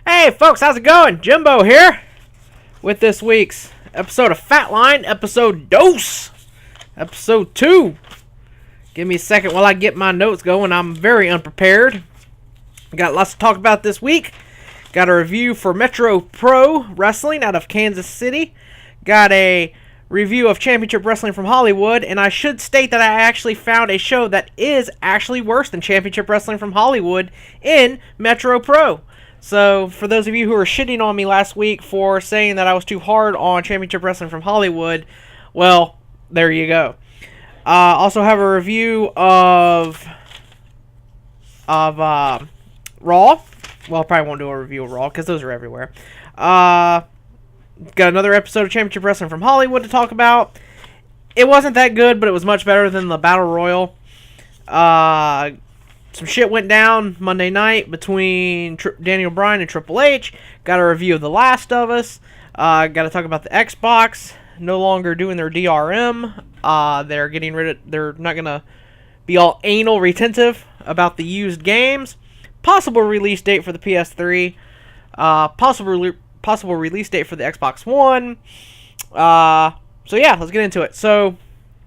Hey folks, how's it going? Jimbo here with this week's episode of Fatline, episode dos, episode 2. Give me a second while I get my notes going. I'm very unprepared. Got lots to talk about this week. Got a review for Metro Pro Wrestling out of Kansas City. Got a review of Championship Wrestling from Hollywood, and I should state that I actually found a show that is actually worse than Championship Wrestling from Hollywood in Metro Pro. So, for those of you who were shitting on me last week for saying that I was too hard on Championship Wrestling from Hollywood, well, there you go. Also have a review of Raw. Well, probably won't do a review of Raw because those are everywhere. Got another episode of Championship Wrestling from Hollywood to talk about. It wasn't that good, but it was much better than the Battle Royal. Some shit went down Monday night between Daniel Bryan and Triple H. Got a review of The Last of Us. Got to talk about the Xbox. No longer doing their DRM. They're getting rid of. They're not gonna be all anal retentive about the used games. Possible release date for the PS3. Possible release date for the Xbox One. So yeah, let's get into it. So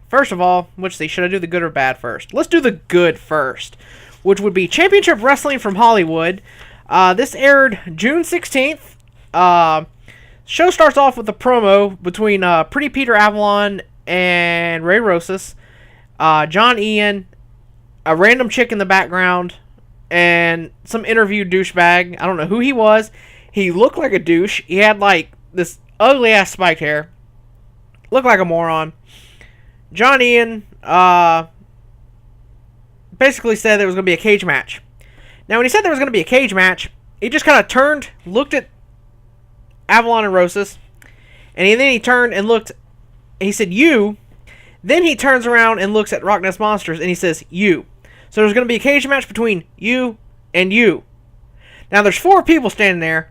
first of all, should I do the good or bad first? Let's do the good first, which would be Championship Wrestling from Hollywood. This aired June 16th. Show starts off with a promo between Pretty Peter Avalon and Ray Rosas, John Ian, a random chick in the background, and some interview douchebag. I don't know who he was. He looked like a douche. He had like this ugly ass spiked hair. Looked like a moron. John Ian basically said there was going to be a cage match. Now, when he said there was going to be a cage match, he just kind of turned, looked at Avalon and Rosas, and then he turned and looked, and he said, "You." Then he turns around and looks at Rock Ness Monsters, and he says, "You." So there's going to be a cage match between you and you. Now, there's 4 people standing there.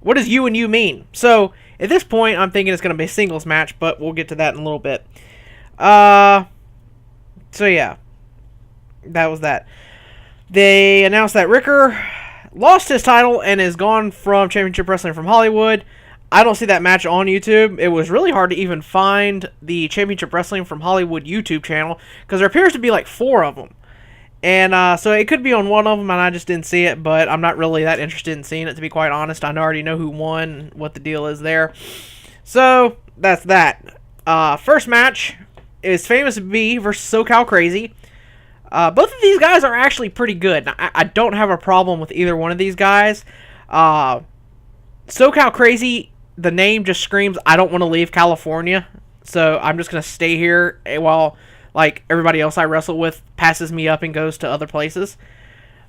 What does you and you mean? So, at this point, I'm thinking it's going to be a singles match, but we'll get to that in a little bit. So, yeah. That was that. They announced that Ricker lost his title and is gone from Championship Wrestling from Hollywood. I don't see that match on YouTube. It was really hard to even find the Championship Wrestling from Hollywood YouTube channel because there appears to be like 4 of them. And so it could be on one of them and I just didn't see it, but I'm not really that interested in seeing it, to be quite honest. I already know who won, what the deal is there. So, that's that. First match is Famous B versus SoCal Crazy. Both of these guys are actually pretty good. Now, I don't have a problem with either one of these guys. SoCal Crazy, the name just screams, I don't want to leave California. So I'm just going to stay here while like everybody else I wrestle with passes me up and goes to other places.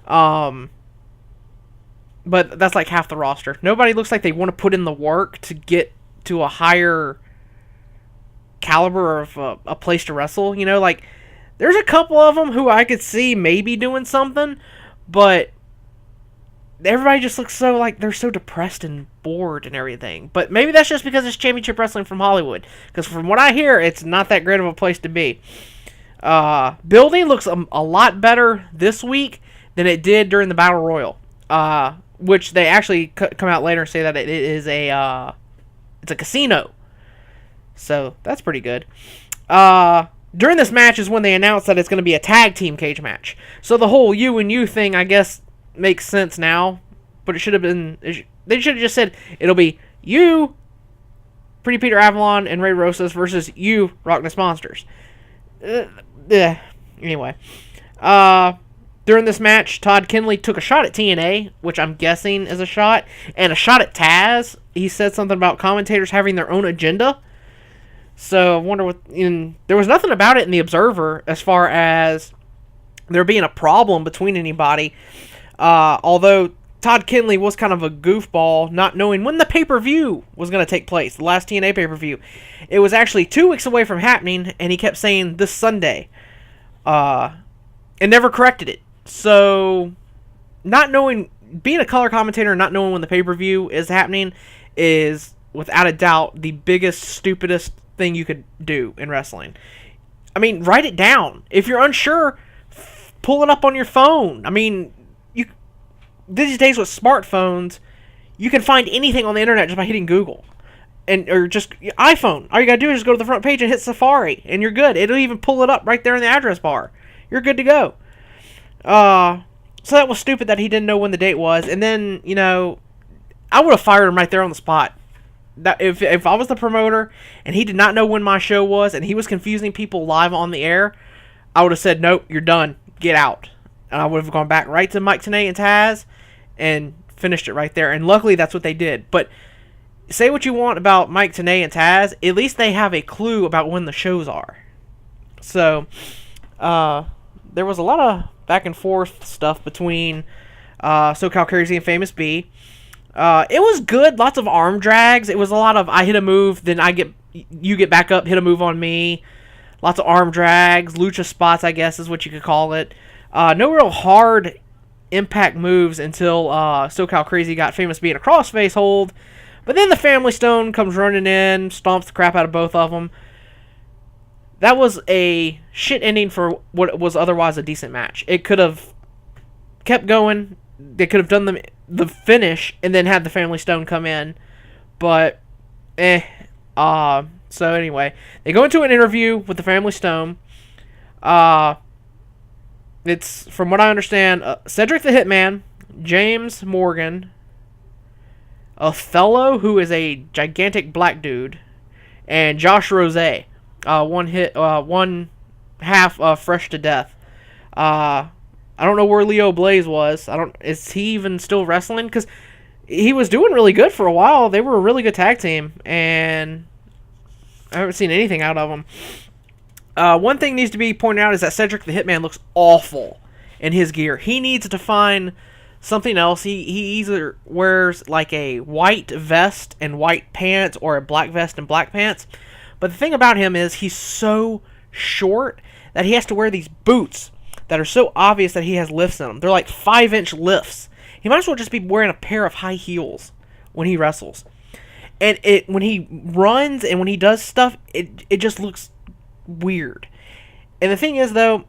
But that's like half the roster. Nobody looks like they want to put in the work to get to a higher caliber of a place to wrestle. You know, like there's a couple of them who I could see maybe doing something, but everybody just looks so like they're so depressed and bored and everything. But maybe that's just because it's Championship Wrestling from Hollywood. Because from what I hear, it's not that great of a place to be. Building looks a lot better this week than it did during the Battle Royal. Which they actually come out later and say that it is it's a casino. So that's pretty good. During this match is when they announced that it's going to be a tag team cage match. So the whole you and you thing, I guess, makes sense now. But it should have been... They should have just said, it'll be you, Pretty Peter Avalon, and Ray Rosas versus you, Rock Ness Monsters. Anyway. During this match, Todd Kinley took a shot at TNA, which I'm guessing is a shot, and a shot at Taz. He said something about commentators having their own agenda. So I wonder what... there was nothing about it in the Observer as far as there being a problem between anybody. Although Todd Kinley was kind of a goofball, not knowing when the pay-per-view was going to take place, the last TNA pay-per-view. It was actually 2 weeks away from happening, and he kept saying this Sunday. And never corrected it. So, not knowing... Being a color commentator and not knowing when the pay-per-view is happening is, without a doubt, the biggest, stupidest thing you could do in wrestling. I mean, write it down. If you're unsure, pull it up on your phone. I mean, these days with smartphones, You can find anything on the internet just by hitting Google. Or just iPhone. All you gotta do is just go to the front page and hit Safari, and you're good. It'll even pull it up right there in the address bar. You're good to go. So that was stupid that he didn't know when the date was. And then, I would have fired him right there on the spot. That if I was the promoter and he did not know when my show was and he was confusing people live on the air, I would have said, nope, you're done. Get out. And I would have gone back right to Mike Tenay and Taz and finished it right there. And luckily that's what they did. But say what you want about Mike Tenay and Taz, at least they have a clue about when the shows are. So, there was a lot of back and forth stuff between SoCal Crazy and Famous B. It was good. Lots of arm drags. It was a lot of I hit a move, then you get back up, hit a move on me. Lots of arm drags, lucha spots, I guess is what you could call it. No real hard impact moves until SoCal Crazy got Famous B in a crossface hold. But then the Family Stone comes running in, stomps the crap out of both of them. That was a shit ending for what was otherwise a decent match. It could have kept going. They could have done the finish and then had the Family Stone come in. But, so anyway, they go into an interview with the Family Stone. It's, from what I understand, Cedric the Hitman, James Morgan, Othello, who is a gigantic black dude, and Josh Rose. One half Fresh to Death. I don't know where Leo Blaze was. Is he even still wrestling? Because he was doing really good for a while. They were a really good tag team, and I haven't seen anything out of them. One thing needs to be pointed out is that Cedric the Hitman looks awful in his gear. He needs to find something else. He either wears like a white vest and white pants or a black vest and black pants. But the thing about him is he's so short that he has to wear these boots that are so obvious that he has lifts in them. They're like 5-inch lifts. He might as well just be wearing a pair of high heels when he wrestles. And when he runs and when he does stuff, it just looks weird. And the thing is, though,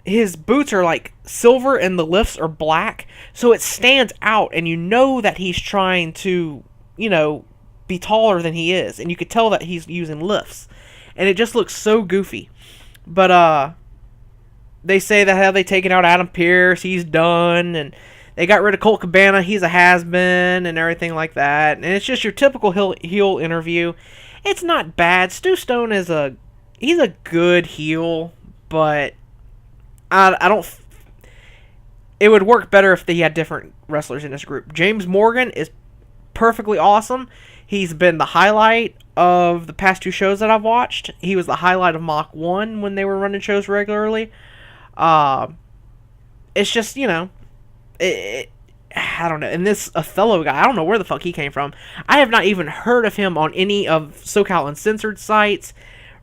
his boots are like silver and the lifts are black, so it stands out, and you know that he's trying to, be taller than he is, and you could tell that he's using lifts, and it just looks so goofy. But they say that how they taken out Adam Pearce, he's done, and they got rid of Colt Cabana, he's a has-been, and everything like that. And it's just your typical heel interview. It's not bad. Stu Stone he's a good heel, but I don't. It would work better if they had different wrestlers in this group. James Morgan is perfectly awesome. He's been the highlight of the past 2 shows that I've watched. He was the highlight of Mach 1 when they were running shows regularly. It's just, I don't know. And this Othello guy, I don't know where the fuck he came from. I have not even heard of him on any of SoCal Uncensored sites,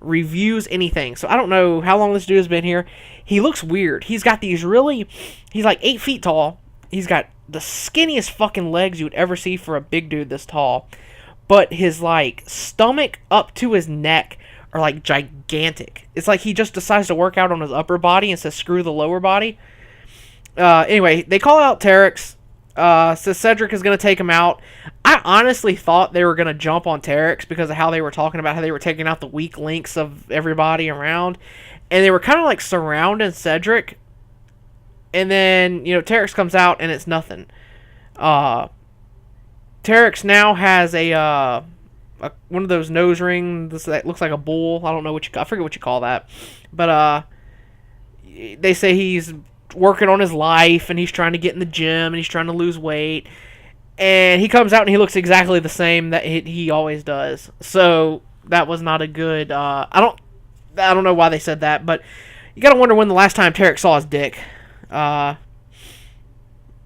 reviews, anything. So I don't know how long this dude has been here. He looks weird. He's got he's like 8 feet tall. He's got the skinniest fucking legs you would ever see for a big dude this tall. But his, stomach up to his neck are, gigantic. It's like he just decides to work out on his upper body and says, screw the lower body. Anyway, they call out Terex. Says Cedric is going to take him out. I honestly thought they were going to jump on Terex because of how they were talking about how they were taking out the weak links of everybody around. And they were kind of, surrounding Cedric. And then, Terex comes out and it's nothing. Terex now has a one of those nose rings that looks like a bull. I don't know I forget what you call that. But they say he's working on his life and he's trying to get in the gym and he's trying to lose weight. And he comes out and he looks exactly the same that he always does. So that was not a good. I don't know why they said that, but you gotta wonder when the last time Terex saw his dick. That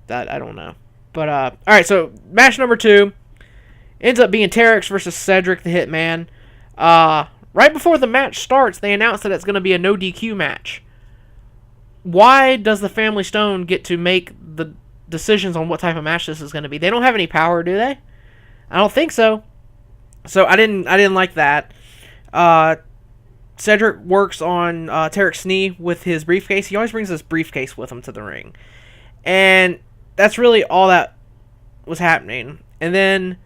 I don't know. But, alright, so match number 2 ends up being Terex versus Cedric the Hitman. Right before the match starts, they announce that it's going to be a no DQ match. Why does the Family Stone get to make the decisions on what type of match this is going to be? They don't have any power, do they? I don't think so. So I didn't like that. Cedric works on Terek's knee with his briefcase. He always brings this briefcase with him to the ring. And that's really all that was happening. And then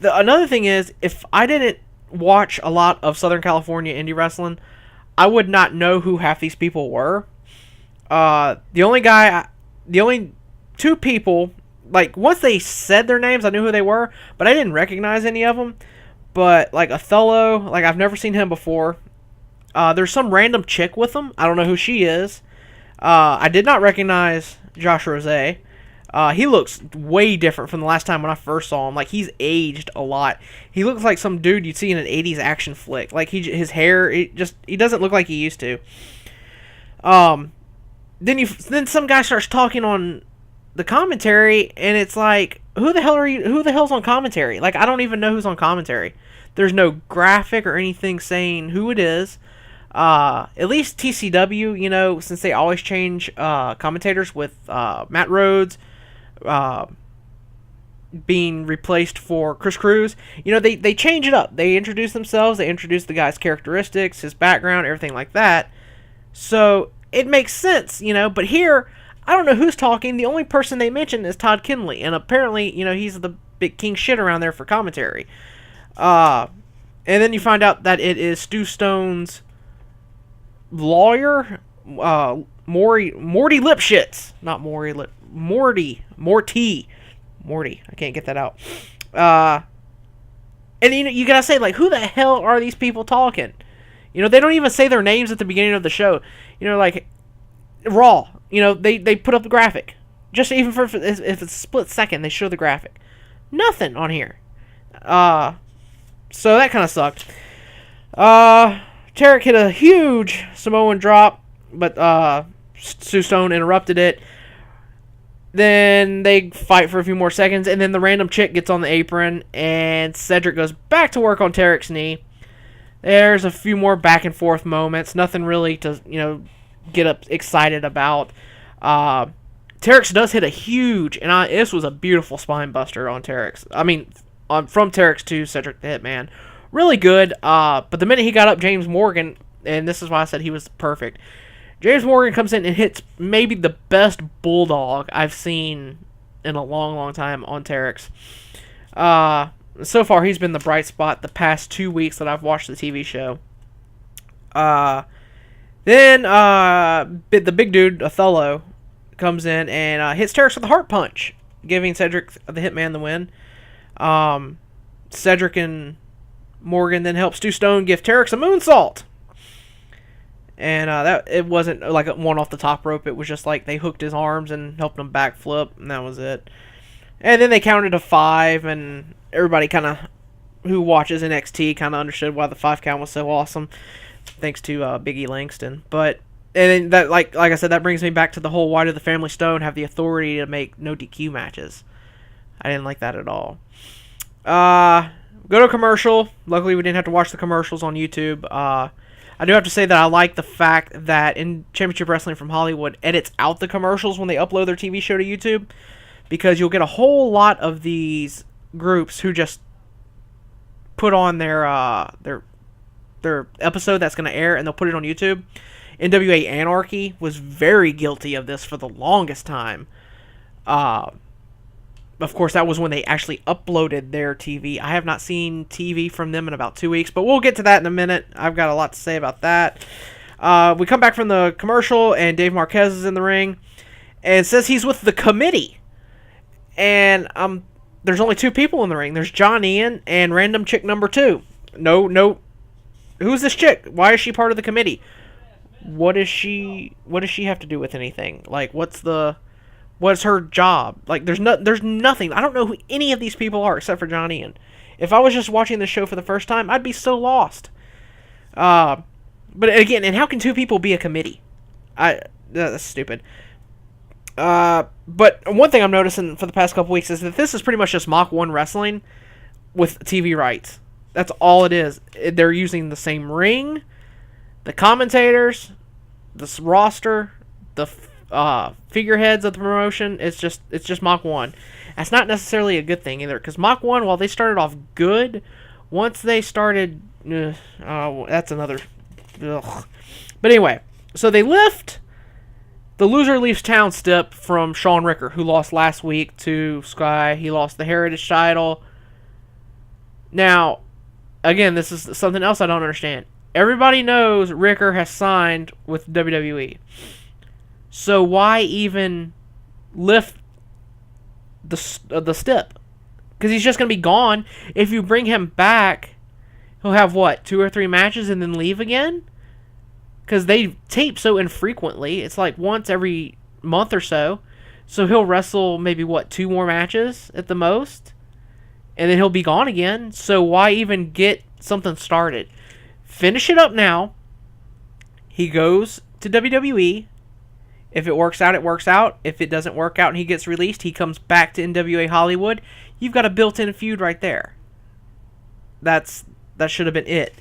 another thing is, if I didn't watch a lot of Southern California indie wrestling, I would not know who half these people were. The only two people, like, once they said their names, I knew who they were, but I didn't recognize any of them. But, like, Othello, like, I've never seen him before. There's some random chick with him. I don't know who she is. I did not recognize Josh Rose. He looks way different from the last time when I first saw him. Like, he's aged a lot. He looks like some dude you'd see in an 80s action flick. Like, his hair, he doesn't look like he used to. Then some guy starts talking on the commentary, and it's like, who the hell's on commentary? Like, I don't even know who's on commentary. There's no graphic or anything saying who it is. At least TCW, since they always change commentators with Matt Rhodes being replaced for Chris Cruz, they change it up. They introduce themselves, they introduce the guy's characteristics, his background, everything like that. So it makes sense, but here, I don't know who's talking. The only person they mention is Todd Kinley, and apparently, he's the big king shit around there for commentary. And then you find out that it is Stu Stone's lawyer, Morty Lipschitz, not Morty, I can't get that out. And you gotta say, like, who the hell are these people talking? They don't even say their names at the beginning of the show. Like Raw, they put up the graphic, just even if it's a split second, they show the graphic. Nothing on here. So that kind of sucked. Tarek hit a huge Samoan drop, but Stu Stone interrupted it. Then they fight for a few more seconds, and then the random chick gets on the apron, and Cedric goes back to work on Tarek's knee. There's a few more back and forth moments, nothing really to get up excited about. Tarek's does hit a huge, and this was a beautiful spine buster on Tarek's. I mean, from Tarek's to Cedric the Hitman. Really good, but the minute he got up, James Morgan, and this is why I said he was perfect. James Morgan comes in and hits maybe the best bulldog I've seen in a long, long time on Tarek's. So far, he's been the bright spot the past 2 weeks that I've watched the TV show. Then the big dude, Othello, comes in and hits Tarek's with a heart punch, giving Cedric the Hitman the win. Cedric and Morgan then helps Stu Stone give Tarek's a moonsault. And that it wasn't like a one off the top rope. It was just like they hooked his arms and helped him backflip, and that was it. And then they counted to 5, and everybody kind of who watches NXT kind of understood why the 5 count was so awesome, thanks to Biggie Langston. But and then that like I said, that brings me back to the whole why did the Family Stone have the authority to make no DQ matches? I didn't like that at all. Go to a commercial. Luckily, we didn't have to watch the commercials on YouTube. I do have to say that I like the fact that in Championship Wrestling from Hollywood edits out the commercials when they upload their TV show to YouTube, because you'll get a whole lot of these groups who just put on their episode that's going to air and they'll put it on YouTube. NWA Anarchy was very guilty of this for the longest time. Of course, that was when they actually uploaded their TV. I have not seen TV from them in about 2 weeks, but we'll get to that in a minute. I've got a lot to say about that. We come back from the commercial, and Dave Marquez is in the ring, and says he's with the committee. And there's only 2 people in the ring. There's John Ian and random chick number 2. No. Who's this chick? Why is she part of the committee? What does she have to do with anything? Like, what's her job? Like, there's nothing. I don't know who any of these people are except for John Ian. If I was just watching the show for the first time, I'd be so lost. But again, and how can 2 people be a committee? That's stupid. But one thing I'm noticing for the past couple weeks is that this is pretty much just Mach 1 wrestling with TV rights. That's all it is. They're using the same ring, the commentators, the roster, the figureheads of the promotion. It's just Mach 1. That's not necessarily a good thing either, because Mach 1, while they started off good, once they started, that's another. Ugh. But anyway, so they lift the loser leaves town stip from Shawn Ricker, who lost last week to Sky. He lost the Heritage title. Now, again, this is something else I don't understand. Everybody knows Ricker has signed with WWE. So why even lift the stip? Because he's just going to be gone. If you bring him back, he'll have, what, 2 or 3 matches and then leave again? Because they tape so infrequently. It's like once every month or so. So he'll wrestle maybe, 2 more matches at the most? And then he'll be gone again. So why even get something started? Finish it up now. He goes to WWE. If it works out, it works out. If it doesn't work out and he gets released, he comes back to NWA Hollywood. You've got a built-in feud right there. That should have been it.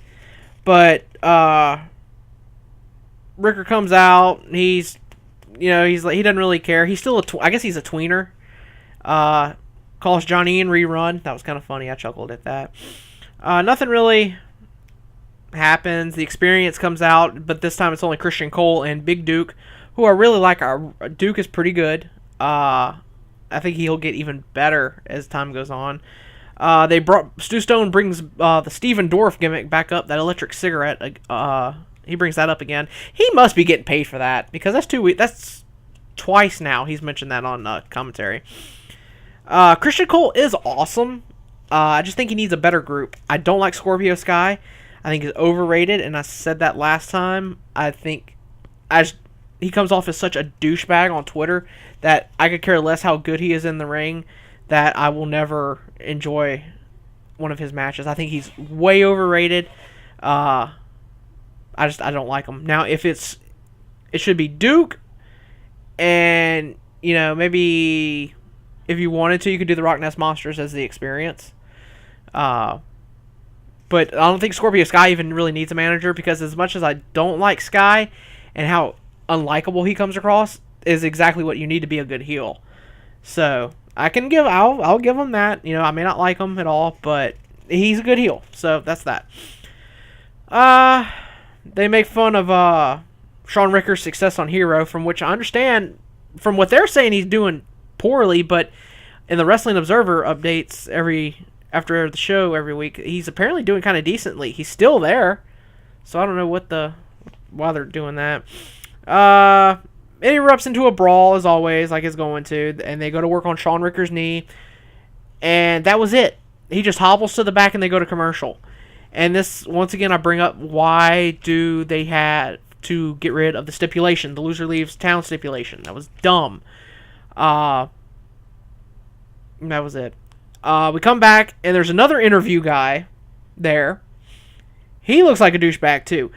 But Ricker comes out. He's like, he doesn't really care. He's still I guess he's a tweener. Calls Johnny in rerun. That was kind of funny. I chuckled at that. Nothing really happens. The Experience comes out, but this time it's only Christian Cole and Big Duke, who I really like. Duke is pretty good. I think he'll get even better as time goes on. Stu Stone brings the Steven Dorff gimmick back up, that electric cigarette. He brings that up again. He must be getting paid for that, because that's twice now he's mentioned that on commentary. Christian Cole is awesome. I just think he needs a better group. I don't like Scorpio Sky. I think he's overrated, and I said that last time. I think he comes off as such a douchebag on Twitter that I could care less how good he is in the ring, that I will never enjoy one of his matches. I think he's way overrated. I don't like him. Now, it should be Duke, and maybe if you wanted to, you could do the Rock Nest Monsters as the Experience. But I don't think Scorpio Sky even really needs a manager, because as much as I don't like Sky and how unlikable he comes across, is exactly what you need to be a good heel. So I'll give him that. I may not like him at all, but he's a good heel. So that's that. They make fun of Shawn Ricker's success on Hero, from which I understand from what they're saying he's doing poorly, but in the Wrestling Observer updates after the show every week, he's apparently doing kind of decently. He's still there, so I don't know why they're doing that. It erupts into a brawl, as always, like it's going to, and they go to work on Shawn Ricker's knee, and that was it. He just hobbles to the back, and they go to commercial. And this, once again, I bring up, why do they have to get rid of the stipulation, the loser leaves town stipulation? That was dumb. That was it. We come back, and there's another interview guy there. He looks like a douchebag, too.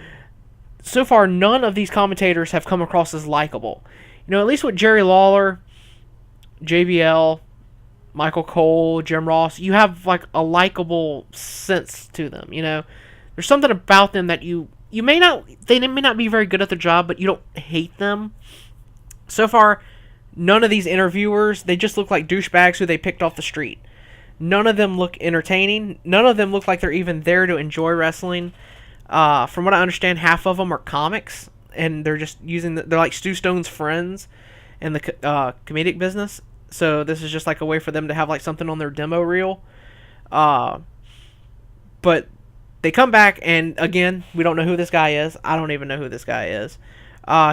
So far, none of these commentators have come across as likable. At least with Jerry Lawler, JBL, Michael Cole, Jim Ross, you have like a likable sense to them. There's something about them that they may not be very good at their job, but you don't hate them. So far, none of these interviewers, they just look like douchebags who they picked off the street. None of them look entertaining. None of them look like they're even there to enjoy wrestling. From what I understand, half of them are comics, and they're just they're like Stu Stone's friends in the comedic business. So this is just like a way for them to have like something on their demo reel. But they come back, and again, we don't know who this guy is. I don't even know who this guy is.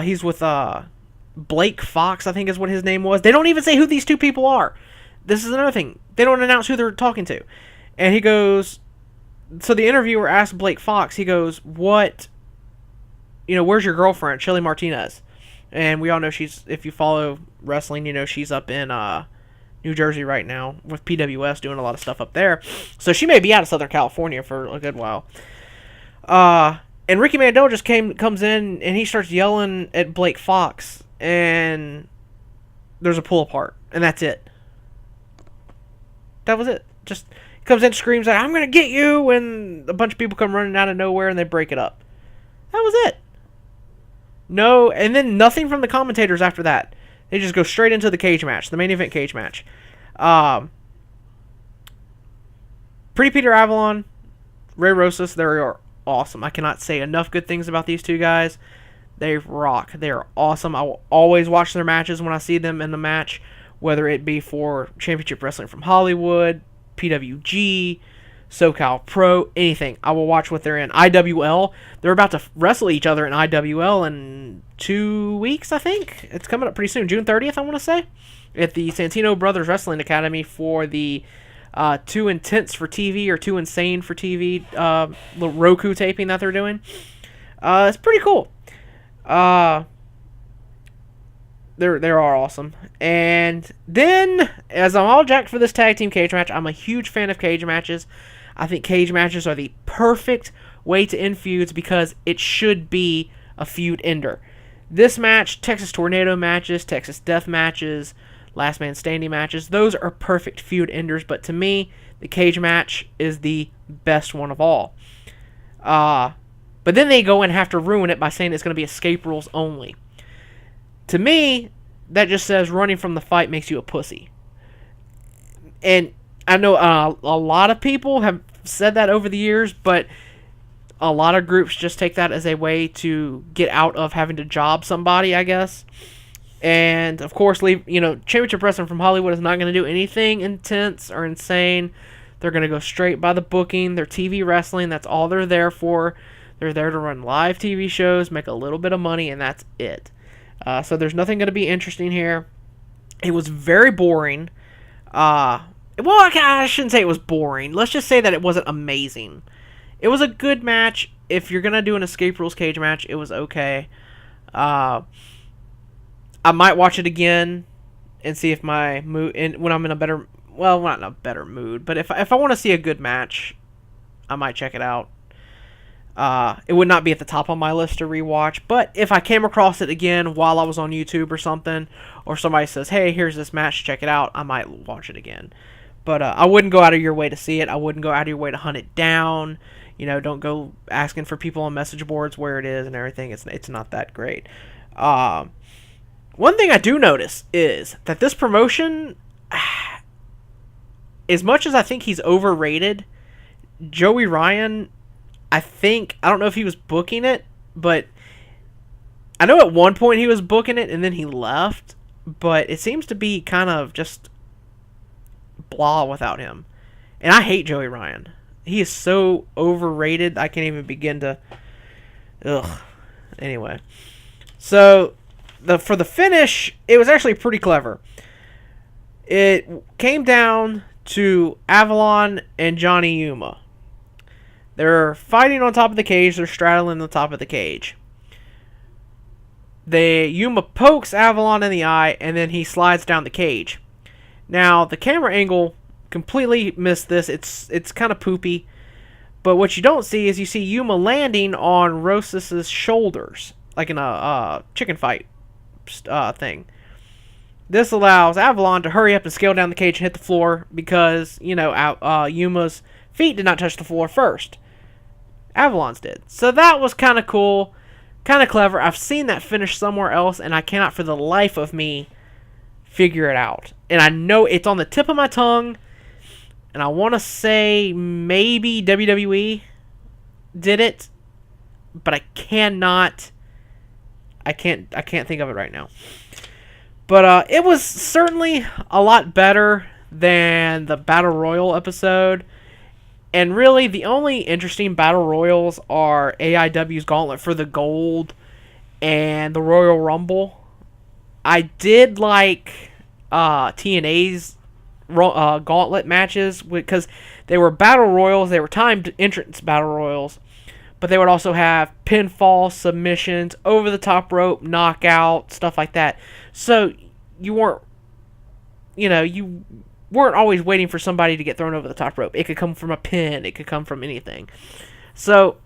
He's with Blake Fox, I think is what his name was. They don't even say who these two people are. This is another thing. They don't announce who they're talking to. And he goes, so the interviewer asked Blake Fox, he goes, where's your girlfriend, Shelly Martinez? And we all know if you follow wrestling, she's up in New Jersey right now with PWS doing a lot of stuff up there. So she may be out of Southern California for a good while. And Ricky Mandel just comes in, and he starts yelling at Blake Fox, and there's a pull apart, and that's it. That was it. Just comes in, screams out, "I'm going to get you," and a bunch of people come running out of nowhere, and they break it up. That was it. No, and then nothing from the commentators after that. They just go straight into the cage match, the main event cage match. Pretty Peter Avalon, Ray Rosas, they are awesome. I cannot say enough good things about these two guys. They rock. They are awesome. I will always watch their matches when I see them in the match, whether it be for Championship Wrestling from Hollywood, PWG, SoCal Pro, anything. I will watch what they're in. IWL, they're about to wrestle each other in IWL in 2 weeks, I think. It's coming up pretty soon. June 30th, I want to say, at the Santino Brothers Wrestling Academy for the Too Intense for TV or Too Insane for TV the Roku taping that they're doing. It's pretty cool. They are awesome. And then, as I'm all jacked for this tag team cage match, I'm a huge fan of cage matches. I think cage matches are the perfect way to end feuds because it should be a feud ender. This match, Texas Tornado matches, Texas Death matches, Last Man Standing matches, those are perfect feud enders, but to me, the cage match is the best one of all. But then they go and have to ruin it by saying it's going to be escape rules only. To me, that just says running from the fight makes you a pussy. And I know a lot of people have said that over the years, but a lot of groups just take that as a way to get out of having to job somebody, I guess. And, of course, Championship Wrestling from Hollywood is not going to do anything intense or insane. They're going to go straight by the booking. They're TV wrestling. That's all they're there for. They're there to run live TV shows, make a little bit of money, and that's it. So there's nothing going to be interesting here. It was very boring. Well, I shouldn't say it was boring. Let's just say that it wasn't amazing. It was a good match. If you're going to do an Escape Rules cage match, it was okay. I might watch it again and see if my mood, when I'm in a better, well, not in a better mood, but if I want to see a good match, I might check it out. It would not be at the top of my list to rewatch, but if I came across it again while I was on YouTube or something, or somebody says, hey, here's this match, check it out, I might watch it again. But I wouldn't go out of your way to see it. I wouldn't go out of your way to hunt it down. Don't go asking for people on message boards where it is and everything. It's not that great. One thing I do notice is that this promotion, as much as I think he's overrated, Joey Ryan, I don't know if he was booking it, but I know at one point he was booking it and then he left, but it seems to be kind of just blah without him. And I hate Joey Ryan. He is so overrated, I can't even begin to... Ugh. Anyway. So, for the finish, it was actually pretty clever. It came down to Avalon and Johnny Yuma. They're fighting on top of the cage. They're straddling the top of the cage. Yuma pokes Avalon in the eye, and then he slides down the cage. Now, the camera angle completely missed this. It's kind of poopy. But what you don't see is you see Yuma landing on Rosas' shoulders, like in a chicken fight thing. This allows Avalon to hurry up and scale down the cage and hit the floor because, Yuma's feet did not touch the floor first. Avalon's did. So that was kind of cool, kind of clever. I've seen that finish somewhere else, and I cannot for the life of me figure it out. And I know it's on the tip of my tongue, and I want to say maybe WWE did it, but I can't think of it right now. But it was certainly a lot better than the Battle Royal episode. And really, the only interesting Battle Royals are AIW's Gauntlet for the Gold and the Royal Rumble. I did like TNA's Gauntlet matches because they were Battle Royals. They were timed entrance Battle Royals. But they would also have pinfall, submissions, over-the-top rope, knockout, stuff like that. So you weren't always waiting for somebody to get thrown over the top rope. It could come from a pin. It could come from anything. So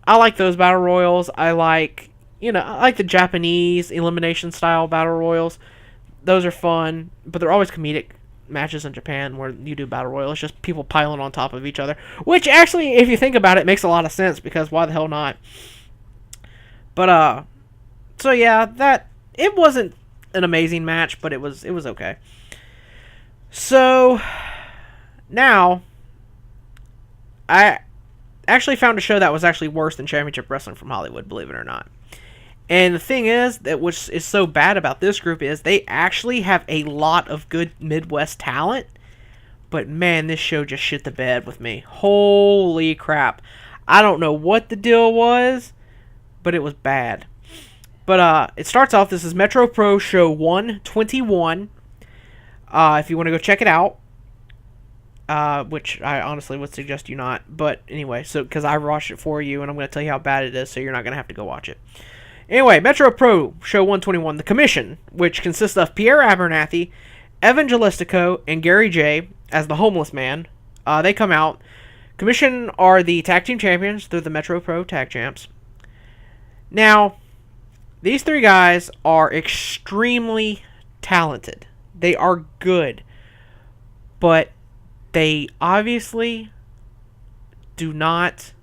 I like those Battle Royals. I like the Japanese elimination style Battle Royals. Those are fun, but they're always comedic matches in Japan where you do Battle Royal. It's just people piling on top of each other, which actually, if you think about it, makes a lot of sense because why the hell not? But so yeah, it wasn't an amazing match, but it was okay. So now I actually found a show that was actually worse than Championship Wrestling from Hollywood, believe it or not. And the thing is, that which is so bad about this group is they actually have a lot of good Midwest talent. But man, this show just shit the bed with me. Holy crap. I don't know what the deal was, but it was bad. But it starts off, this is Metro Pro Show 121. If you want to go check it out. Which I honestly would suggest you not. But anyway, so because I watched it for you, and I'm going to tell you how bad it is, so you're not going to have to go watch it. Anyway, Metro Pro Show 121, The Commission, which consists of Pierre Abernathy, Evan Jalistico, and Gary J. as the homeless man. They come out. Commission are the tag team champions. They're the Metro Pro tag champs. Now, these three guys are extremely talented. They are good. But they obviously do not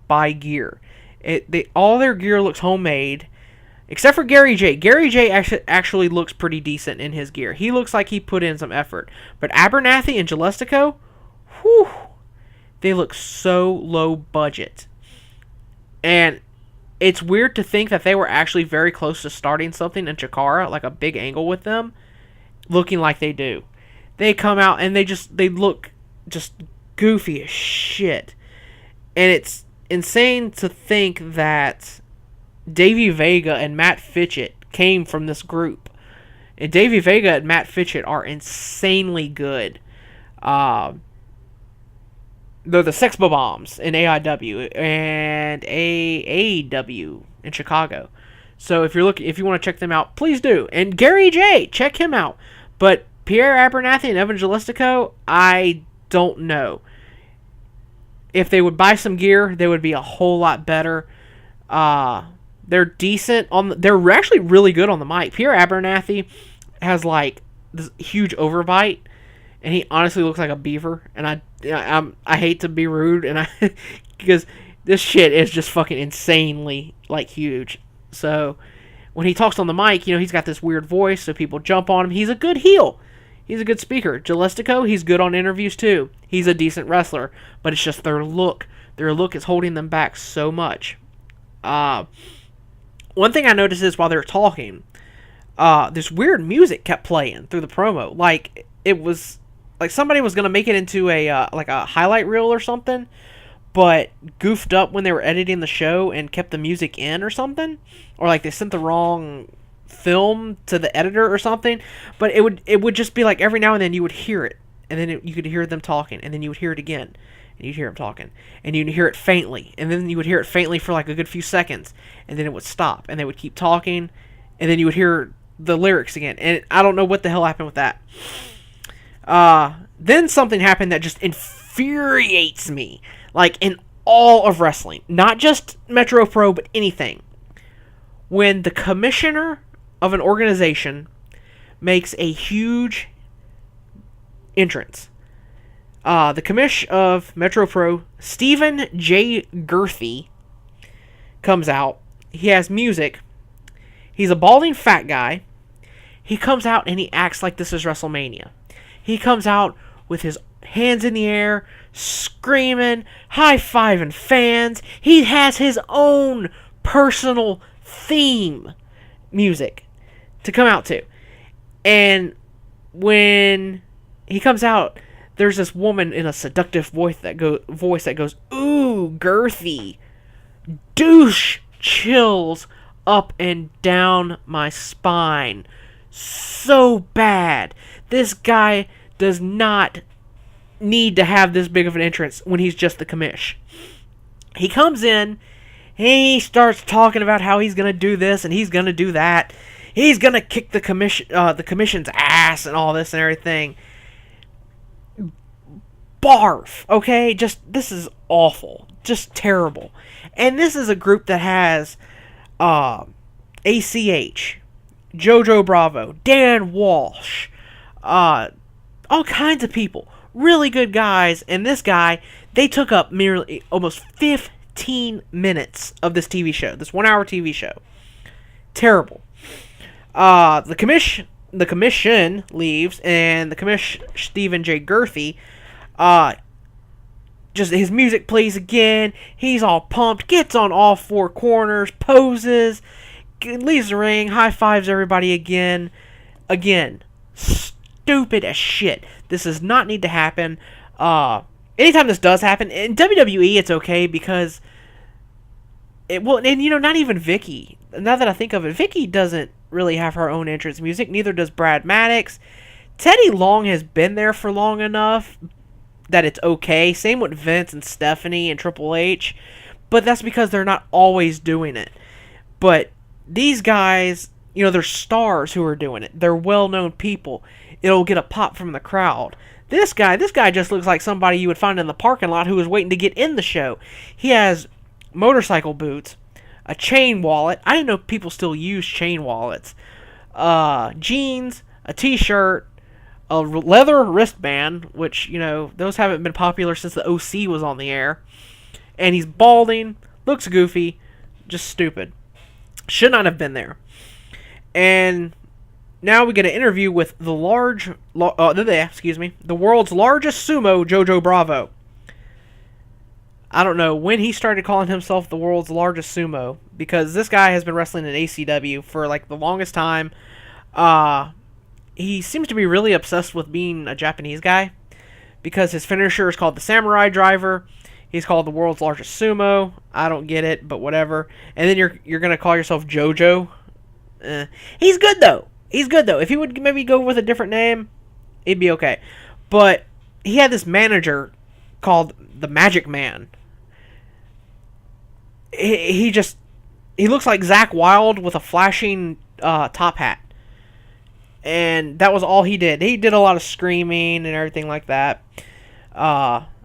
buy gear. All their gear looks homemade, except for Gary J. Gary J actually looks pretty decent in his gear. He looks like he put in some effort. But Abernathy and Jalistico, whew, they look so low budget. And it's weird to think that they were actually very close to starting something in Chikara, like a big angle with them, looking like they do. They come out and they look just goofy as shit. And it's insane to think that Davey Vega and Matt Fitchett came from this group. And Davey Vega and Matt Fitchett are insanely good. They're the Sex Bombs in AIW and AAW in Chicago. So if you want to check them out, please do. And Gary J, check him out. But Pierre Abernathy and Evan Jalistico, I don't know. If they would buy some gear, they would be a whole lot better. They're decent they're actually really good on the mic. Pierre Abernathy has like this huge overbite, and he honestly looks like a beaver. And I hate to be rude, and because this shit is just fucking insanely like huge. So when he talks on the mic, he's got this weird voice, so people jump on him. He's a good heel. He's a good speaker. Jalistico, he's good on interviews too. He's a decent wrestler, but it's just their look. Their look is holding them back so much. One thing I noticed is while they were talking, this weird music kept playing through the promo. Like it was like somebody was gonna make it into a highlight reel or something, but goofed up when they were editing the show and kept the music in or something, or like they sent the wrong film to the editor or something. But it would just be like every now and then you would hear it, and then you could hear them talking, and then you would hear it again, and you'd hear them talking, and you'd hear it faintly, and then you would hear it faintly for like a good few seconds, and then it would stop, and they would keep talking, and then you would hear the lyrics again, and I don't know what the hell happened with that. Then something happened that just infuriates me, like in all of wrestling, not just Metro Pro, but anything. When the commissioner of an organization makes a huge entrance. The commish of Metro Pro, Stephen J. Girthy, comes out. He has music. He's a balding fat guy. He comes out and he acts like this is WrestleMania. He comes out with his hands in the air, screaming, high-fiving fans. He has his own personal theme music to come out to. And when he comes out, there's this woman in a seductive voice that goes, "Ooh, girthy." Douche chills up and down my spine. So bad. This guy does not need to have this big of an entrance when he's just the commish. He comes in, he starts talking about how he's going to do this and he's going to do that. He's going to kick the commission's ass and all this and everything. Barf, okay? This is awful. Just terrible. And this is a group that has ACH, Jojo Bravo, Dan Walsh, all kinds of people. Really good guys. And this guy, they took up merely almost 15 minutes of this TV show. This 1 hour TV show. Terrible. The commission leaves, and the commish, Stephen J. Girthy, just his music plays again. He's all pumped, gets on all four corners, poses, leaves the ring, high fives everybody again. Again, stupid as shit. This does not need to happen. Anytime this does happen, in WWE it's okay because not even Vicky. Now that I think of it, Vicky doesn't really have her own entrance music. Neither does Brad Maddox. Teddy Long has been there for long enough that it's okay. Same with Vince and Stephanie and Triple H. But that's because they're not always doing it. But these guys, they're stars who are doing it. They're well-known people. It'll get a pop from the crowd. This guy just looks like somebody you would find in the parking lot who was waiting to get in the show. He has motorcycle boots, a chain wallet. I didn't know people still use chain wallets. Jeans, a t-shirt, a leather wristband, which, those haven't been popular since the OC was on the air. And he's balding, looks goofy, just stupid. Should not have been there. And now we get an interview with the world's largest sumo, Jojo Bravo. I don't know when he started calling himself the world's largest sumo, because this guy has been wrestling in ACW for like the longest time. He seems to be really obsessed with being a Japanese guy, because his finisher is called the Samurai Driver. He's called the world's largest sumo. I don't get it, but whatever. And then you're gonna call yourself Jojo. He's good though. If he would maybe go with a different name, it'd be okay. But he had this manager called the Magic Man. He looks like Zakk Wylde with a flashing top hat. And that was all he did. He did a lot of screaming and everything like that.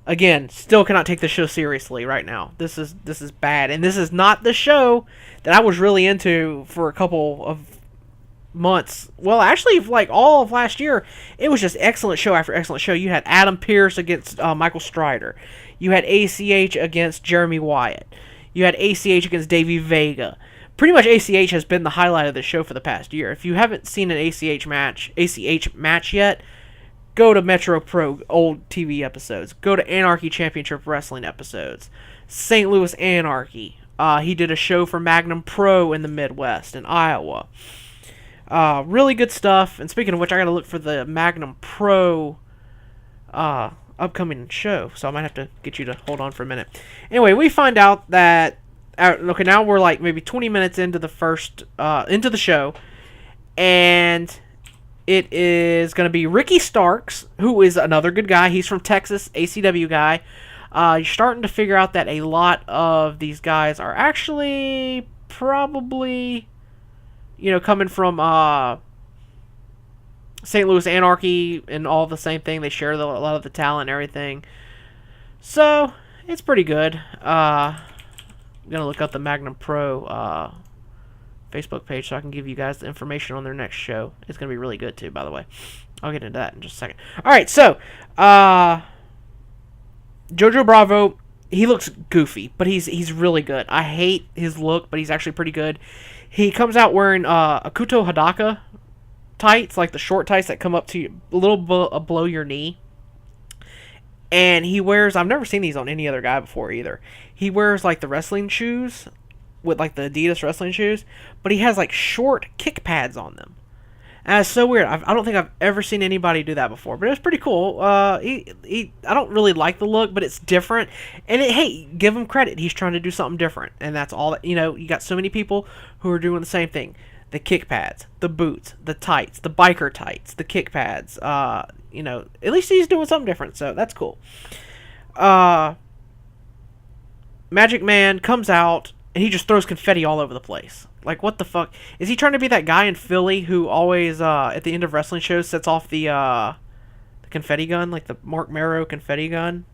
Again, still cannot take the show seriously right now. This is bad. And this is not the show that I was really into for a couple of months. Well, actually, like all of last year, it was just excellent show after excellent show. You had Adam Pearce against Michael Strider. You had ACH against Jeremy Wyatt. You had ACH against Davey Vega. Pretty much ACH has been the highlight of the show for the past year. If you haven't seen an ACH match yet, go to Metro Pro old TV episodes. Go to Anarchy Championship Wrestling episodes. St. Louis Anarchy. He did a show for Magnum Pro in the Midwest in Iowa. Really good stuff. And speaking of which, I gotta look for the Magnum Pro upcoming show. So I might have to get you to hold on for a minute. Anyway, we find out that okay, now we're like maybe 20 minutes into the show, and it is going to be Ricky Starks, who is another good guy. He's from Texas, ACW guy. You're starting to figure out that a lot of these guys are actually probably, coming from St. Louis Anarchy and all the same thing. They share a lot of the talent and everything. So, it's pretty good. I'm going to look up the Magnum Pro Facebook page so I can give you guys the information on their next show. It's going to be really good, too, by the way. I'll get into that in just a second. Alright, so, Jojo Bravo, he looks goofy, but he's really good. I hate his look, but he's actually pretty good. He comes out wearing Akuto Hadaka tights, like the short tights that come up to a little below your knee. And he wears, I've never seen these on any other guy before either. He wears like the wrestling shoes, with like the Adidas wrestling shoes, but he has like short kick pads on them. And it's so weird. I don't think I've ever seen anybody do that before, but it's pretty cool. I don't really like the look, but it's different. And hey, give him credit. He's trying to do something different, and that's all. You got so many people who are doing the same thing: the kick pads, the boots, the tights, the biker tights, the kick pads. At least he's doing something different, so that's cool. Magic Man comes out and he just throws confetti all over the place. Like, what the fuck? Is he trying to be that guy in Philly who always, at the end of wrestling shows, sets off the confetti gun? Like the Mark Marrow confetti gun?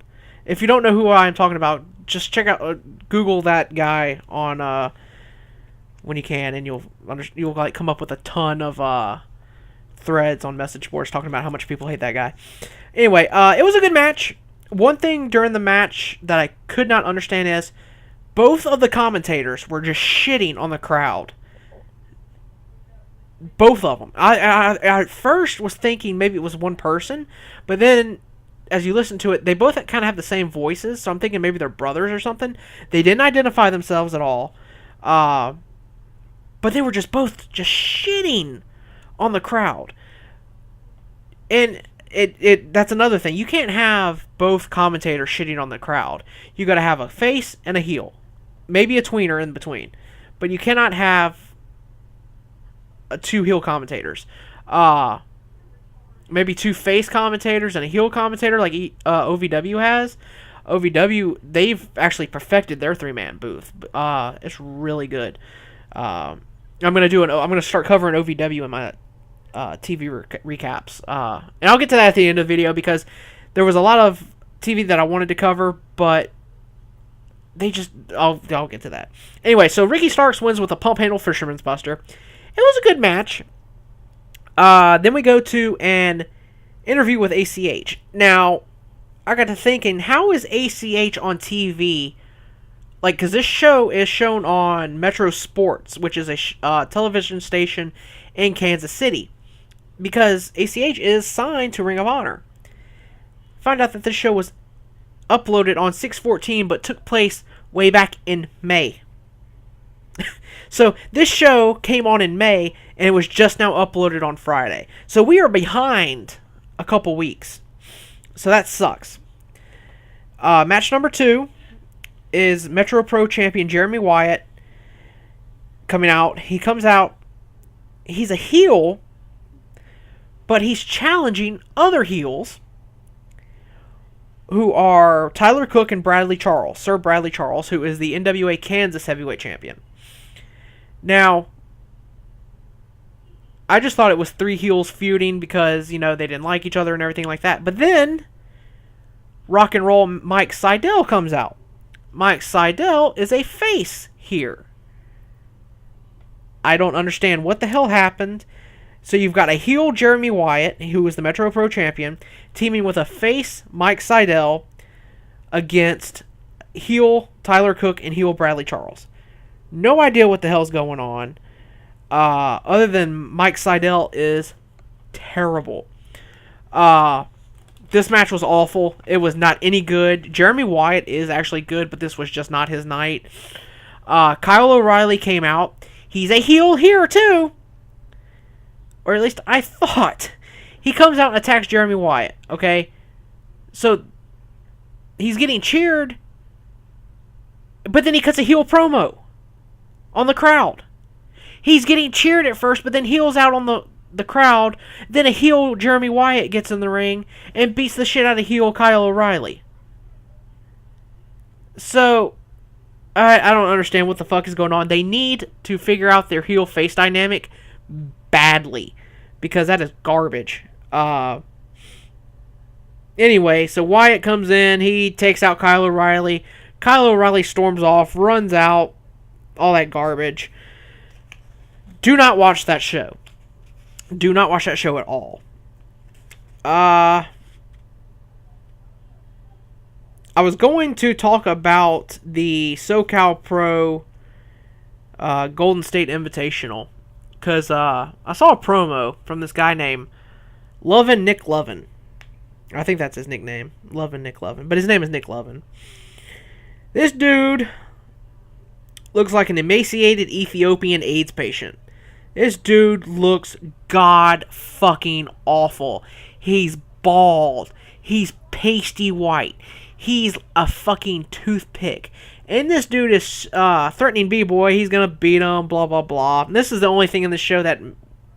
If you don't know who I'm talking about, just check out, Google that guy on, when you can, and you'll like come up with a ton of, threads on message boards talking about how much people hate that guy. Anyway, it was a good match. One thing during the match that I could not understand is both of the commentators were just shitting on the crowd. Both of them. I at first was thinking maybe it was one person, but then as you listen to it, they both kind of have the same voices, so I'm thinking maybe they're brothers or something. They didn't identify themselves at all, but they were just both just shitting on the crowd. And that's another thing. You can't have both commentators shitting on the crowd. You got to have a face and a heel, maybe a tweener in between, but you cannot have two heel commentators. Maybe two face commentators and a heel commentator like OVW has. OVW, they've actually perfected their 3-man booth. It's really good. I'm gonna start covering OVW in my TV recaps, and I'll get to that at the end of the video because there was a lot of TV that I wanted to cover, but I'll get to that. Anyway, so Ricky Starks wins with a pump handle Fisherman's Buster. It was a good match. Then we go to an interview with ACH. Now, I got to thinking, how is ACH on TV? Like, because this show is shown on Metro Sports, which is a television station in Kansas City. Because ACH is signed to Ring of Honor. Find out that this show was uploaded on 6/14, but took place way back in May. So this show came on in May, and it was just now uploaded on Friday. So we are behind a couple weeks. So that sucks. Match number 2 is Metro Pro champion Jeremy Wyatt coming out. He comes out. He's a heel, but he's challenging other heels who are Tyler Cook and Bradley Charles. Sir Bradley Charles, who is the NWA Kansas heavyweight champion. Now, I just thought it was 3 heels feuding because, they didn't like each other and everything like that. But then, Rock and Roll Mike Seidel comes out. Mike Seidel is a face here. I don't understand what the hell happened. So you've got a heel Jeremy Wyatt, who is the Metro Pro champion, teaming with a face Mike Seidel against heel Tyler Cook and heel Bradley Charles. No idea what the hell's going on. Other than Mike Seidel is terrible. This match was awful. It was not any good. Jeremy Wyatt is actually good, but this was just not his night. Kyle O'Reilly came out. He's a heel here, too. Or at least I thought. He comes out and attacks Jeremy Wyatt, okay? So, he's getting cheered, but then he cuts a heel promo on the crowd. He's getting cheered at first, but then heels out on the crowd. Then a heel Jeremy Wyatt gets in the ring and beats the shit out of heel Kyle O'Reilly. So, I don't understand what the fuck is going on. They need to figure out their heel-face dynamic badly, because that is garbage. Anyway, so Wyatt comes in. He takes out Kyle O'Reilly. Kyle O'Reilly storms off, runs out, all that garbage. Do not watch that show. Do not watch that show at all. I was going to talk about the SoCal Pro Golden State Invitational, because I saw a promo from this guy named Lovin' Nick Lovin'. I think that's his nickname, Lovin' Nick Lovin', but his name is Nick Lovin'. This dude looks like an emaciated Ethiopian AIDS patient. This dude looks god-fucking awful. He's bald. He's pasty white. He's a fucking toothpick. And this dude is threatening B-Boy. He's going to beat him, blah, blah, blah. And this is the only thing in the show that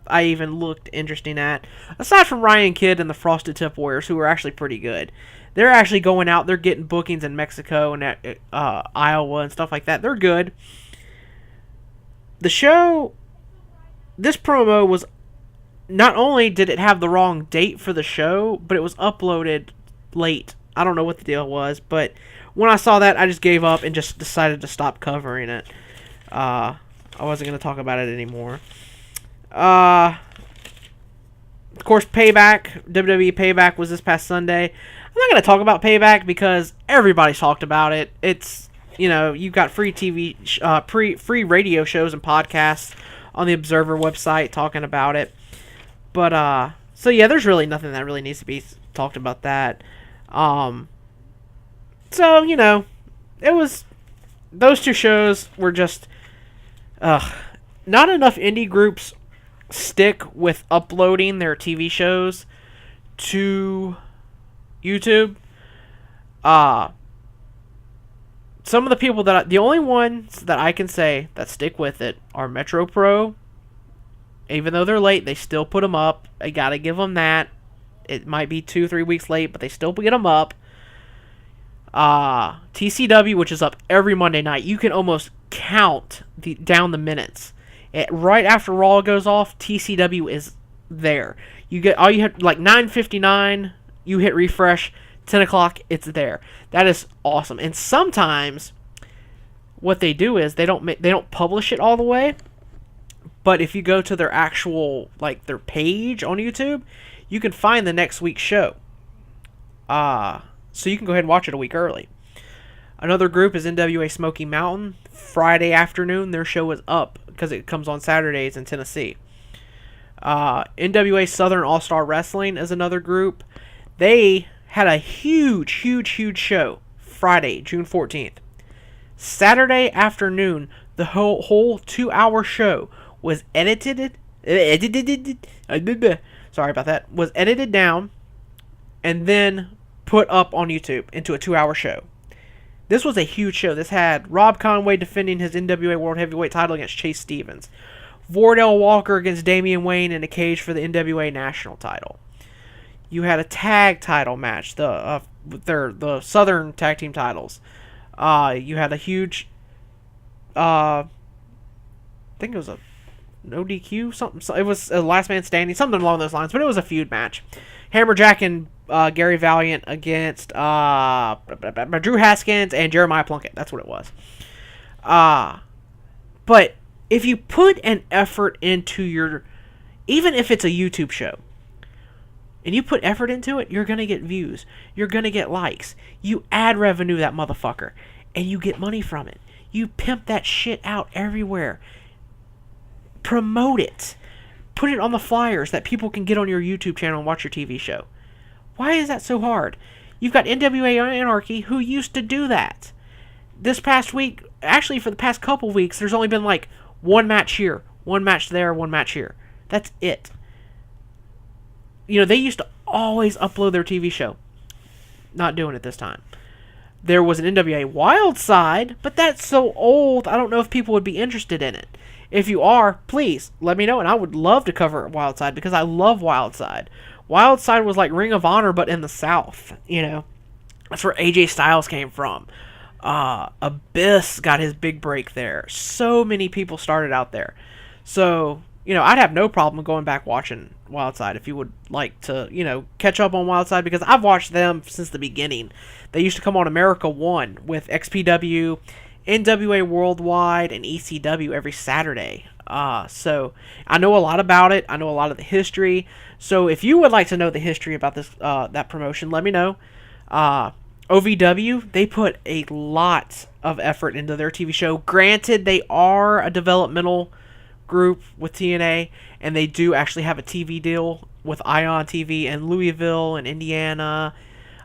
I even looked interesting at. Aside from Ryan Kidd and the Frosted Tip Warriors, who are actually pretty good. They're actually going out. They're getting bookings in Mexico and Iowa and stuff like that. They're good. The show... This promo was, not only did it have the wrong date for the show, but it was uploaded late. I don't know what the deal was, but when I saw that, I just gave up and just decided to stop covering it. I wasn't going to talk about it anymore. Of course, Payback, WWE Payback was this past Sunday. I'm not going to talk about Payback because everybody's talked about it. It's, you've got free TV, free radio shows and podcasts on the Observer website talking about it. But, so yeah, there's really nothing that really needs to be talked about that. Um, so, it was, those two shows were just, not enough indie groups stick with uploading their TV shows to YouTube. Some of the people the only ones that I can say that stick with it are Metro Pro. Even though they're late, they still put them up. I gotta give them that. It might be 2-3 weeks late, but they still get them up. TCW, which is up every Monday night, you can almost count down the minutes. Right after Raw goes off, TCW is there. You hit like 9:59, you hit refresh, 10 o'clock, it's there. That is awesome. And sometimes what they do is they don't publish it all the way, but if you go to their actual, like, their page on YouTube, you can find the next week's show. So you can go ahead and watch it a week early. Another group is NWA Smoky Mountain. Friday afternoon, their show is up because it comes on Saturdays in Tennessee. NWA Southern All-Star Wrestling is another group. They had a huge show Friday, June 14th. Saturday afternoon, the whole 2-hour show was edited. Sorry about that. Was edited down and then put up on YouTube into a 2-hour show. This was a huge show. This had Rob Conway defending his NWA World Heavyweight title against Chase Stevens. Vordell Walker against Damian Wayne in a cage for the NWA National title. You had a tag title match, the Southern Tag Team titles. You had a huge, I think it was a no DQ, something. It was a last man standing, something along those lines, but it was a feud match. Hammerjack and Gary Valiant against Drew Haskins and Jeremiah Plunkett. That's what it was. But if you put an effort into even if it's a YouTube show, and you put effort into it, you're going to get views. You're going to get likes. You ad revenue that motherfucker, and you get money from it. You pimp that shit out everywhere. Promote it. Put it on the flyers that people can get on your YouTube channel and watch your TV show. Why is that so hard? You've got NWA Anarchy who used to do that. This past week, actually for the past couple weeks, there's only been like one match here, one match there, one match here. That's it. They used to always upload their TV show. Not doing it this time. There was an NWA Wild Side, but that's so old, I don't know if people would be interested in it. If you are, please let me know, and I would love to cover Wild Side because I love Wild Side. Wild Side was like Ring of Honor, but in the South. That's where AJ Styles came from. Abyss got his big break there. So many people started out there. So, I'd have no problem going back watching Wild Side if you would like to, catch up on Wild Side, because I've watched them since the beginning. They used to come on America 1 with XPW, NWA Worldwide, and ECW every Saturday. So I know a lot about it. I know a lot of the history. So if you would like to know the history about this that promotion, let me know. OVW, they put a lot of effort into their TV show. Granted, they are a developmental group with TNA, and they do actually have a TV deal with Ion TV in Louisville and Indiana.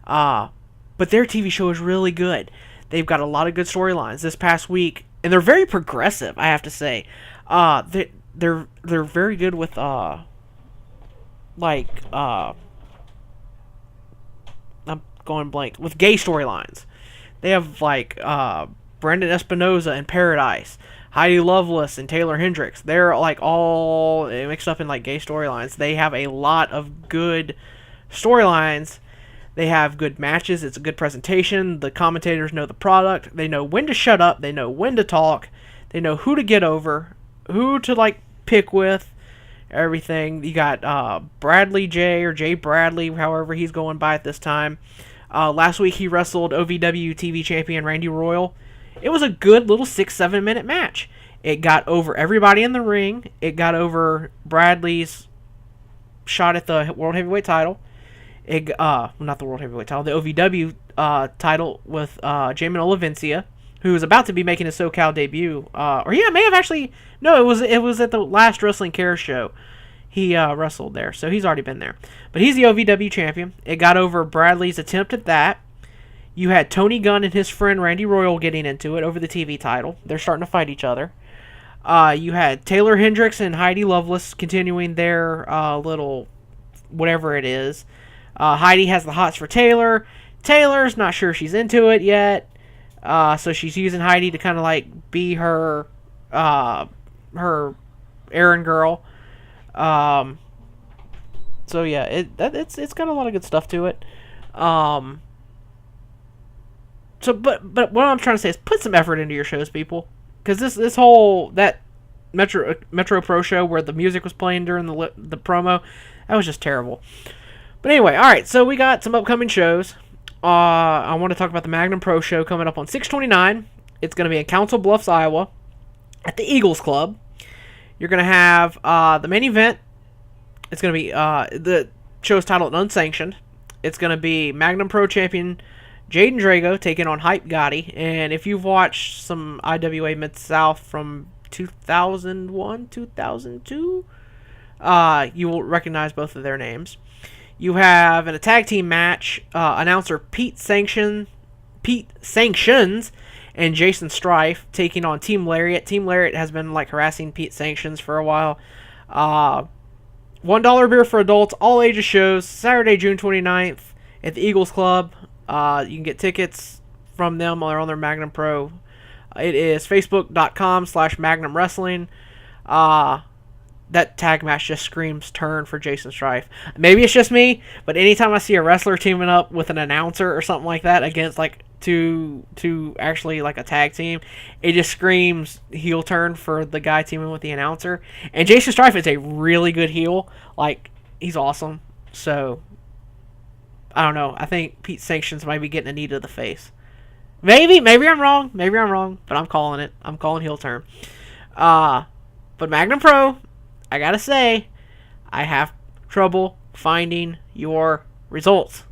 But their TV show is really good. They've got a lot of good storylines this past week, and they're very progressive, I have to say. They're very good with I'm going blank with gay storylines. They have Brandon Espinoza in Paradise, Heidi Lovelace and Taylor Hendricks. They're all mixed up in gay storylines. They have a lot of good storylines. They have good matches. It's a good presentation. The commentators know the product. They know when to shut up. They know when to talk. They know who to get over, who to pick with, everything. You got Bradley J, or Jay Bradley, however he's going by at this time. Last week he wrestled OVW TV champion Randy Royal. It was a good little 6-7 minute match. It got over everybody in the ring. It got over Bradley's shot at the World Heavyweight title. Not the World Heavyweight title, the OVW title with Jamin Olivencia, who is about to be making his SoCal debut. It may have actually, no, it was at the last Wrestling Care show. He wrestled there, so he's already been there. But he's the OVW champion. It got over Bradley's attempt at that. You had Tony Gunn and his friend Randy Royal getting into it over the TV title. They're starting to fight each other. You had Taylor Hendricks and Heidi Lovelace continuing their little whatever it is. Heidi has the hots for Taylor. Taylor's not sure she's into it yet. So she's using Heidi to kind of like be her errand girl. So yeah, it's got a lot of good stuff to it. So but what I'm trying to say is put some effort into your shows, people, because this whole that Metro Pro show where the music was playing during the promo, that was just terrible. But anyway, all right, so we got some upcoming shows. I want to talk about the Magnum Pro show coming up on 6/29. It's going to be in Council Bluffs, Iowa, at the Eagles Club. You're going to have the main event. It's going to be the show's titled Unsanctioned. It's going to be Magnum Pro champion Jaden Drago taking on Hype Gotti. And if you've watched some IWA Mid-South from 2001, 2002, you will recognize both of their names. You have in a tag team match, announcer Pete Sanctions and Jason Strife taking on Team Lariat. Team Lariat has been like harassing Pete Sanctions for a while. $1 beer for adults, all ages shows, Saturday, June 29th at the Eagles Club. You can get tickets from them or on their Magnum Pro. It is facebook.com/Magnum Wrestling. That tag match just screams turn for Jason Strife. Maybe it's just me, but anytime I see a wrestler teaming up with an announcer or something like that against like two actually like a tag team, it just screams heel turn for the guy teaming with the announcer. And Jason Strife is a really good heel. Like, he's awesome. So I don't know. I think Pete Sanctions might be getting a knee to the face. Maybe I'm wrong, but I'm calling it. I'm calling heel turn. But Magnum Pro, I gotta say, I have trouble finding your results.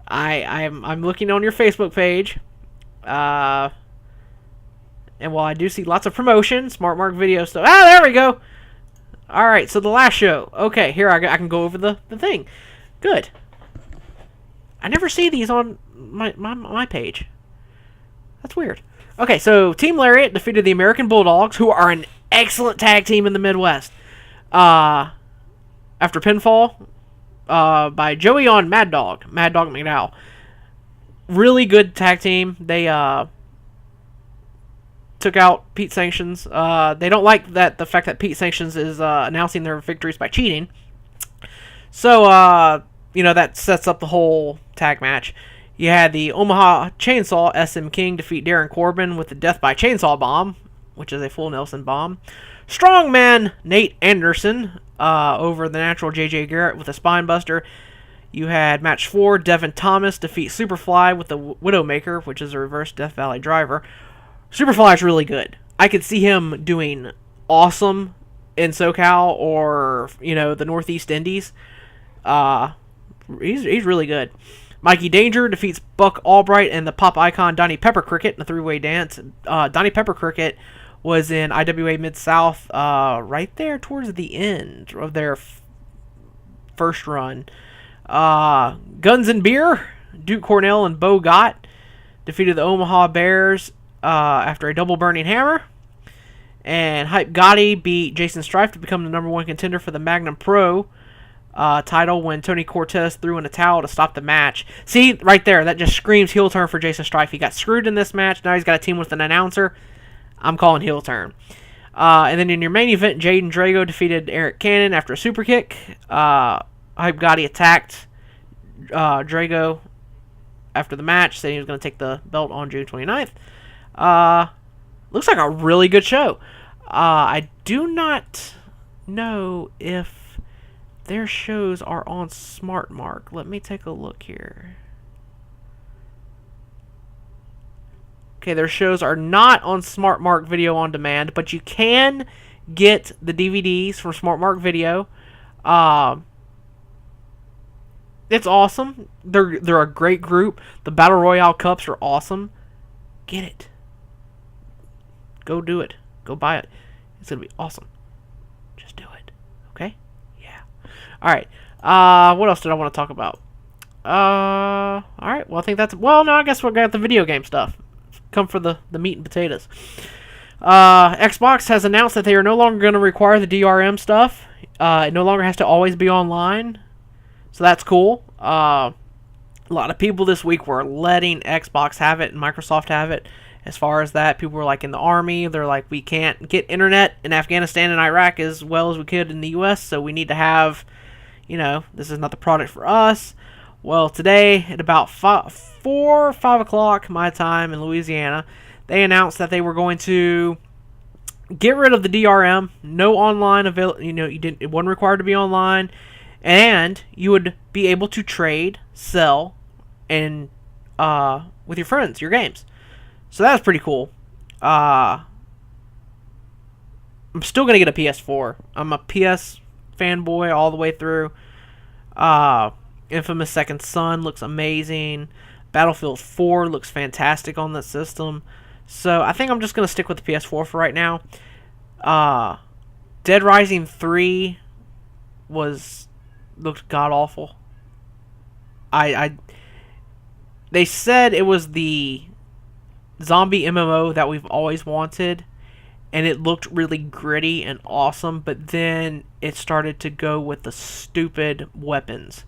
I'm looking on your Facebook page, and while I do see lots of promotion, Smart Mark video stuff. There we go. All right, so the last show. Okay, here I can go over the thing. Good. I never see these on my page. That's weird. Okay, so Team Lariat defeated the American Bulldogs, who are an excellent tag team in the Midwest. After pinfall by Joey on Mad Dog McDowell. Really good tag team. They took out Pete Sanctions. They don't like the fact that Pete Sanctions is announcing their victories by cheating. So, that sets up the whole tag match. You had the Omaha Chainsaw SM King defeat Darren Corbin with the Death by Chainsaw Bomb, which is a full Nelson bomb. Strongman Nate Anderson over the Natural JJ Garrett with a spine buster. You had match 4, Devin Thomas defeat Superfly with the Widowmaker, which is a reverse Death Valley driver. Superfly is really good. I could see him doing awesome in SoCal or, the Northeast Indies. He's really good. Mikey Danger defeats Buck Albright and the pop icon Donnie Pepper Cricket in a 3-way dance. Donnie Pepper Cricket was in IWA Mid-South right there towards the end of their first run. Guns and Beer, Duke Cornell and Bo Gott defeated the Omaha Bears after a double burning hammer. And Hype Gotti beat Jason Strife to become the #1 contender for the Magnum Pro title when Tony Cortez threw in a towel to stop the match. See, right there, that just screams heel turn for Jason Strife. He got screwed in this match. Now he's got a team with an announcer. I'm calling heel turn. And then in your main event, Jaden Drago defeated Eric Cannon after a super kick. Hype Gotti attacked Drago after the match, saying he was going to take the belt on June 29th. Looks like a really good show. I do not know if their shows are on Smart Mark. Let me take a look here. Okay, their shows are not on Smart Mark Video on Demand, but you can get the DVDs from Smart Mark Video. It's awesome. They're a great group. The Battle Royale Cups are awesome. Get it. Go do it. Go buy it. It's going to be awesome. Just do it. Okay? All right. What else did I want to talk about? All right. Well, I think that's. Well, no, I guess we're got the video game stuff. Come for the meat and potatoes. Xbox has announced that they are no longer going to require the DRM stuff. It no longer has to always be online, so that's cool. A lot of people this week were letting Xbox have it and Microsoft have it. As far as that, people were like in the army. They're like, we can't get internet in Afghanistan and Iraq as well as we could in the U.S., so we need to have, this is not the product for us. Well, today at about 4 or 5 o'clock my time in Louisiana, they announced that they were going to get rid of the DRM. No online it wasn't required to be online, and you would be able to trade, sell, and with your friends, your games. So that's pretty cool. I'm still going to get a PS4. I'm a PS fanboy all the way through. Infamous Second Son looks amazing. Battlefield 4 looks fantastic on that system. So I think I'm just going to stick with the PS4 for right now. Dead Rising 3 looked god-awful. They said it was the zombie MMO that we've always wanted, and it looked really gritty and awesome, but then it started to go with the stupid weapons.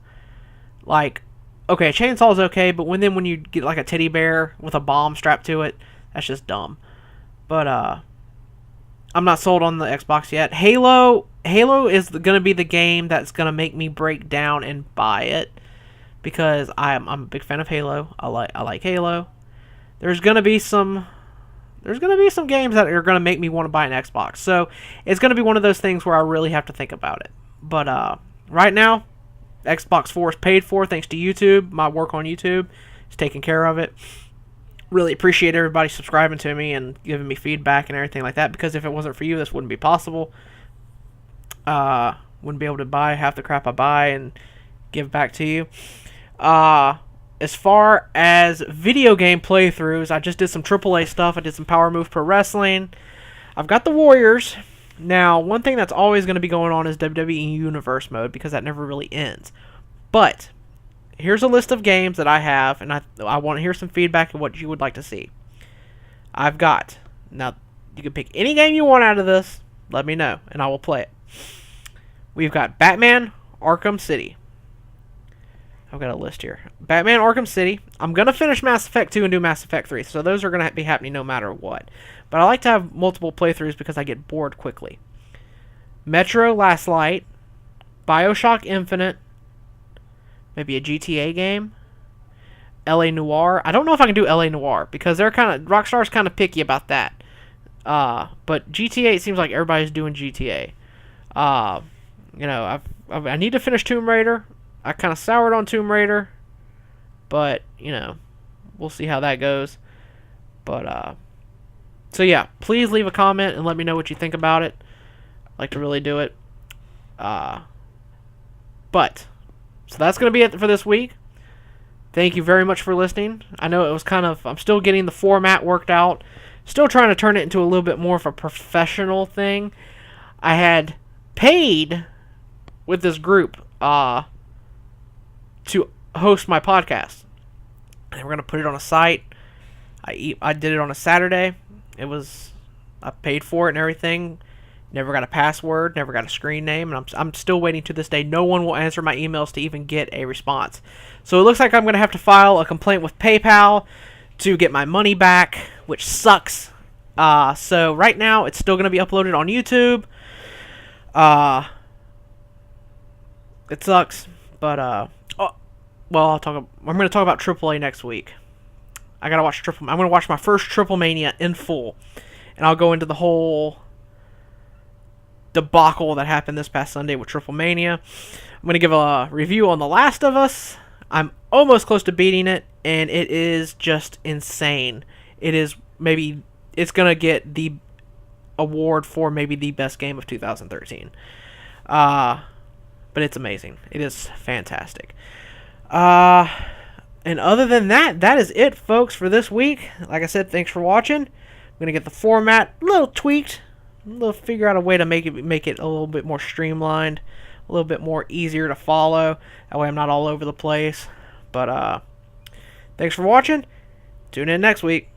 Like, okay, a chainsaw is okay, but when you get like a teddy bear with a bomb strapped to it, that's just dumb. But I'm not sold on the Xbox yet. Halo is going to be the game that's going to make me break down and buy it, because I'm a big fan of Halo. I like Halo. There's gonna be some games that are gonna make me want to buy an Xbox. So it's gonna be one of those things where I really have to think about it. But right now, Xbox 4 is paid for thanks to YouTube. My work on YouTube is taking care of it. Really appreciate everybody subscribing to me and giving me feedback and everything like that, because if it wasn't for you, this wouldn't be possible. Wouldn't be able to buy half the crap I buy and give back to you. As far as video game playthroughs, I just did some AAA stuff. I did some Power Move Pro Wrestling. I've got the Warriors. Now, one thing that's always going to be going on is WWE Universe mode, because that never really ends. But here's a list of games that I have, and I want to hear some feedback of what you would like to see. I've got, now, you can pick any game you want out of this. Let me know, and I will play it. We've got Batman Arkham City. I've got a list here. Batman Arkham City. I'm going to finish Mass Effect 2 and do Mass Effect 3, so those are going to be happening no matter what. But I like to have multiple playthroughs because I get bored quickly. Metro Last Light. Bioshock Infinite. Maybe a GTA game. LA Noire. I don't know if I can do LA Noire, because Rockstar's kind of picky about that. But GTA, it seems like everybody's doing GTA. I need to finish Tomb Raider. I kind of soured on Tomb Raider, but, we'll see how that goes. But, so yeah, please leave a comment and let me know what you think about it. I'd like to really do it. So that's going to be it for this week. Thank you very much for listening. I know it was I'm still getting the format worked out. Still trying to turn it into a little bit more of a professional thing. I had paid with this group, to host my podcast, and we're gonna put it on a site. I did it on a Saturday. I paid for it and everything. Never got a password. Never got a screen name, and I'm still waiting to this day. No one will answer my emails to even get a response. So it looks like I'm gonna have to file a complaint with PayPal to get my money back, which sucks. So right now it's still gonna be uploaded on YouTube. It sucks, but well, I'm going to talk about AAA next week. I'm going to watch my first Triple Mania in full, and I'll go into the whole debacle that happened this past Sunday with Triple Mania. I'm going to give a review on The Last of Us. I'm almost close to beating it, and it is just insane. It's going to get the award for maybe the best game of 2013. But it's amazing. It is fantastic. And other than that, that is it, folks, for this week. Like I said, thanks for watching. I'm going to get the format a little tweaked. Figure out a way to make it a little bit more streamlined, a a little bit more easier to follow. That way I'm not all over the place. But thanks for watching. Tune in next week.